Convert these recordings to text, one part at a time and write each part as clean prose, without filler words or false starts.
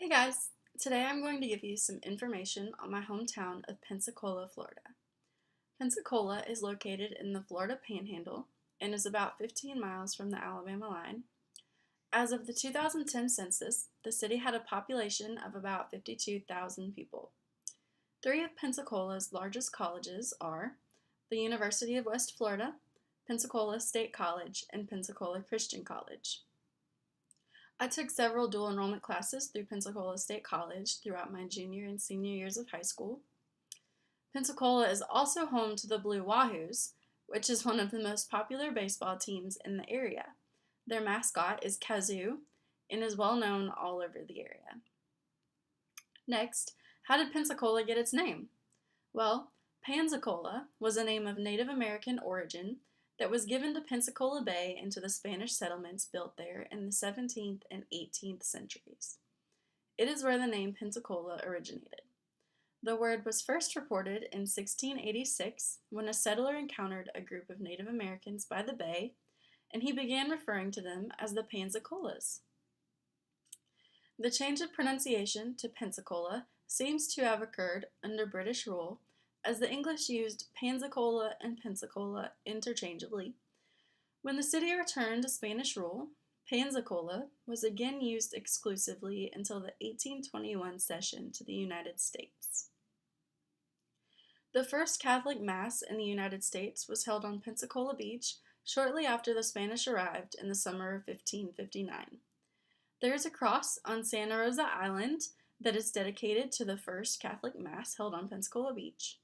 Hey guys, today I'm going to give you some information on my hometown of Pensacola, Florida. Pensacola is located in the Florida Panhandle and is about 15 miles from the Alabama line. As of the 2010 census, the city had a population of about 52,000 people. Three of Pensacola's largest colleges are the University of West Florida, Pensacola State College, and Pensacola Christian College. I took several dual enrollment classes through Pensacola State College throughout my junior and senior years of high school. Pensacola is also home to the Blue Wahoos, which is one of the most popular baseball teams in the area. Their mascot is Kazoo and is well known all over the area. Next, how did Pensacola get its name? Well, Pansacola was a name of Native American origin that was given to Pensacola Bay and to the Spanish settlements built there in the 17th and 18th centuries. It is where the name Pensacola originated. The word was first reported in 1686 when a settler encountered a group of Native Americans by the bay, and he began referring to them as the Pensacolas. The change of pronunciation to Pensacola seems to have occurred under British rule, as the English used Pansacola and Pensacola interchangeably. When the city returned to Spanish rule, Pensacola was again used exclusively until the 1821 cession to the United States. The first Catholic Mass in the United States was held on Pensacola Beach shortly after the Spanish arrived in the summer of 1559. There is a cross on Santa Rosa Island that is dedicated to the first Catholic Mass held on Pensacola Beach.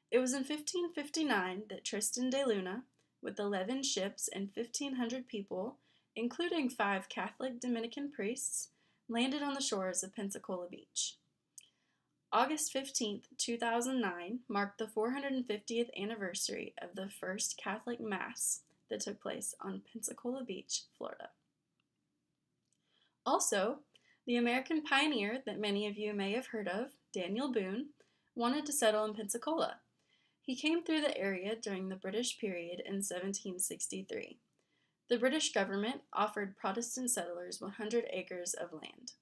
It was in 1559 that Tristan de Luna, with 11 ships and 1,500 people, including 5 Catholic Dominican priests, landed on the shores of Pensacola Beach. August 15, 2009 marked the 450th anniversary of the first Catholic Mass that took place on Pensacola Beach, Florida. Also, the American pioneer that many of you may have heard of, Daniel Boone, wanted to settle in Pensacola. He came through the area during the British period in 1763. The British government offered Protestant settlers 100 acres of land.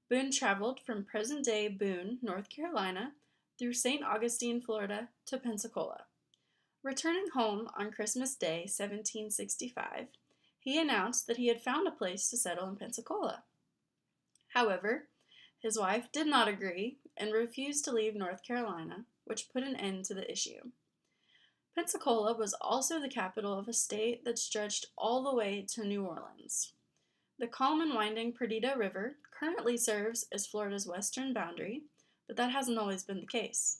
Boone traveled from present-day Boone, North Carolina, through St. Augustine, Florida, to Pensacola. Returning home on Christmas Day, 1765, he announced that he had found a place to settle in Pensacola. However, his wife did not agree and refused to leave North Carolina, which put an end to the issue. Pensacola was also the capital of a state that stretched all the way to New Orleans. The calm and winding Perdita River currently serves as Florida's western boundary, but that hasn't always been the case.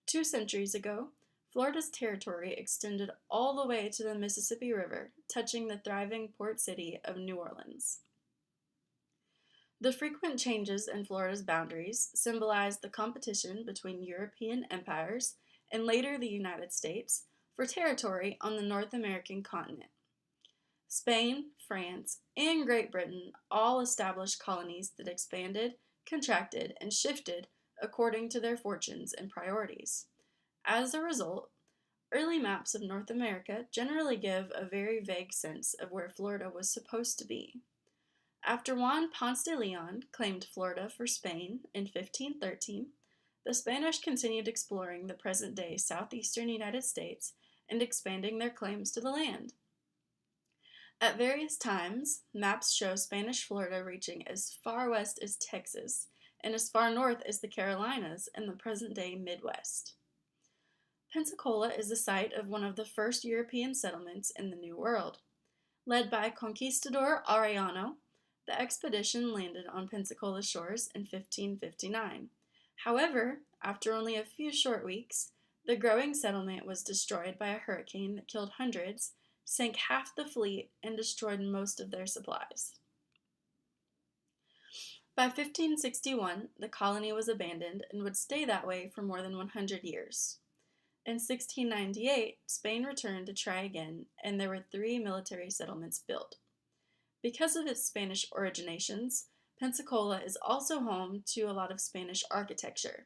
2 centuries ago, Florida's territory extended all the way to the Mississippi River, touching the thriving port city of New Orleans. The frequent changes in Florida's boundaries symbolize the competition between European empires and later the United States for territory on the North American continent. Spain, France, and Great Britain all established colonies that expanded, contracted, and shifted according to their fortunes and priorities. As a result, early maps of North America generally give a very vague sense of where Florida was supposed to be. After Juan Ponce de Leon claimed Florida for Spain in 1513, the Spanish continued exploring the present-day southeastern United States and expanding their claims to the land. At various times, maps show Spanish Florida reaching as far west as Texas and as far north as the Carolinas in the present-day Midwest. Pensacola is the site of one of the first European settlements in the New World. Led by Conquistador Arellano, the expedition landed on Pensacola shores in 1559. However, after only a few short weeks, the growing settlement was destroyed by a hurricane that killed hundreds, sank half the fleet, and destroyed most of their supplies. By 1561, the colony was abandoned and would stay that way for more than 100 years. In 1698, Spain returned to try again, and there were 3 military settlements built. Because of its Spanish originations, Pensacola is also home to a lot of Spanish architecture.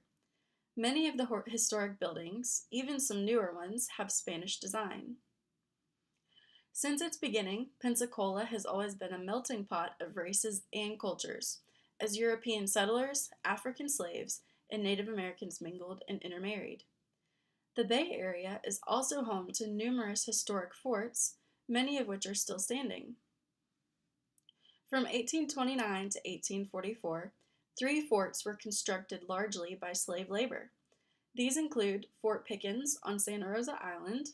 Many of the historic buildings, even some newer ones, have Spanish design. Since its beginning, Pensacola has always been a melting pot of races and cultures, as European settlers, African slaves, and Native Americans mingled and intermarried. The Bay Area is also home to numerous historic forts, many of which are still standing. From 1829 to 1844, 3 forts were constructed largely by slave labor. These include Fort Pickens on Santa Rosa Island,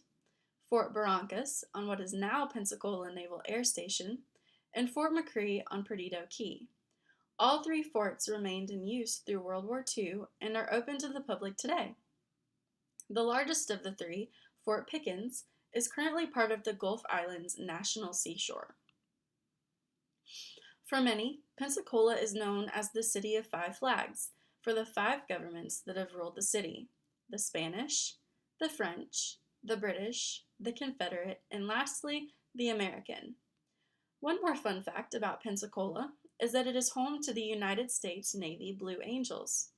Fort Barrancas on what is now Pensacola Naval Air Station, and Fort McCree on Perdido Key. All 3 forts remained in use through World War II and are open to the public today. The largest of the 3, Fort Pickens, is currently part of the Gulf Islands National Seashore. For many, Pensacola is known as the City of 5 Flags for the 5 governments that have ruled the city: the Spanish, the French, the British, the Confederate, and lastly, the American. One more fun fact about Pensacola is that it is home to the United States Navy Blue Angels.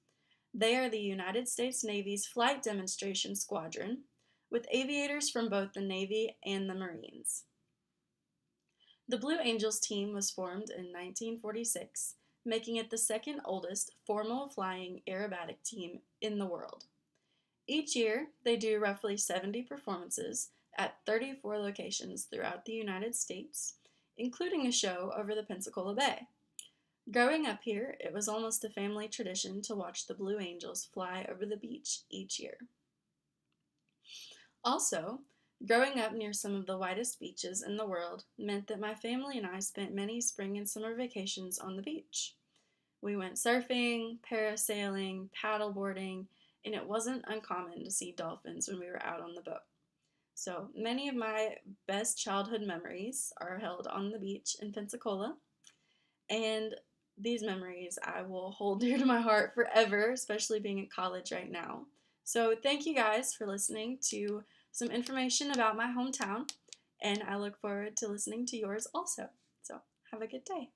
They are the United States Navy's flight demonstration squadron, with aviators from both the Navy and the Marines. The Blue Angels team was formed in 1946, making it the second oldest formal flying aerobatic team in the world. Each year, they do roughly 70 performances at 34 locations throughout the United States, including a show over the Pensacola Bay. Growing up here, it was almost a family tradition to watch the Blue Angels fly over the beach each year. Also, growing up near some of the whitest beaches in the world meant that my family and I spent many spring and summer vacations on the beach. We went surfing, parasailing, paddleboarding, and it wasn't uncommon to see dolphins when we were out on the boat. So many of my best childhood memories are held on the beach in Pensacola, and these memories I will hold dear to my heart forever, especially being at college right now. So thank you guys for listening to some information about my hometown, and I look forward to listening to yours also. So have a good day.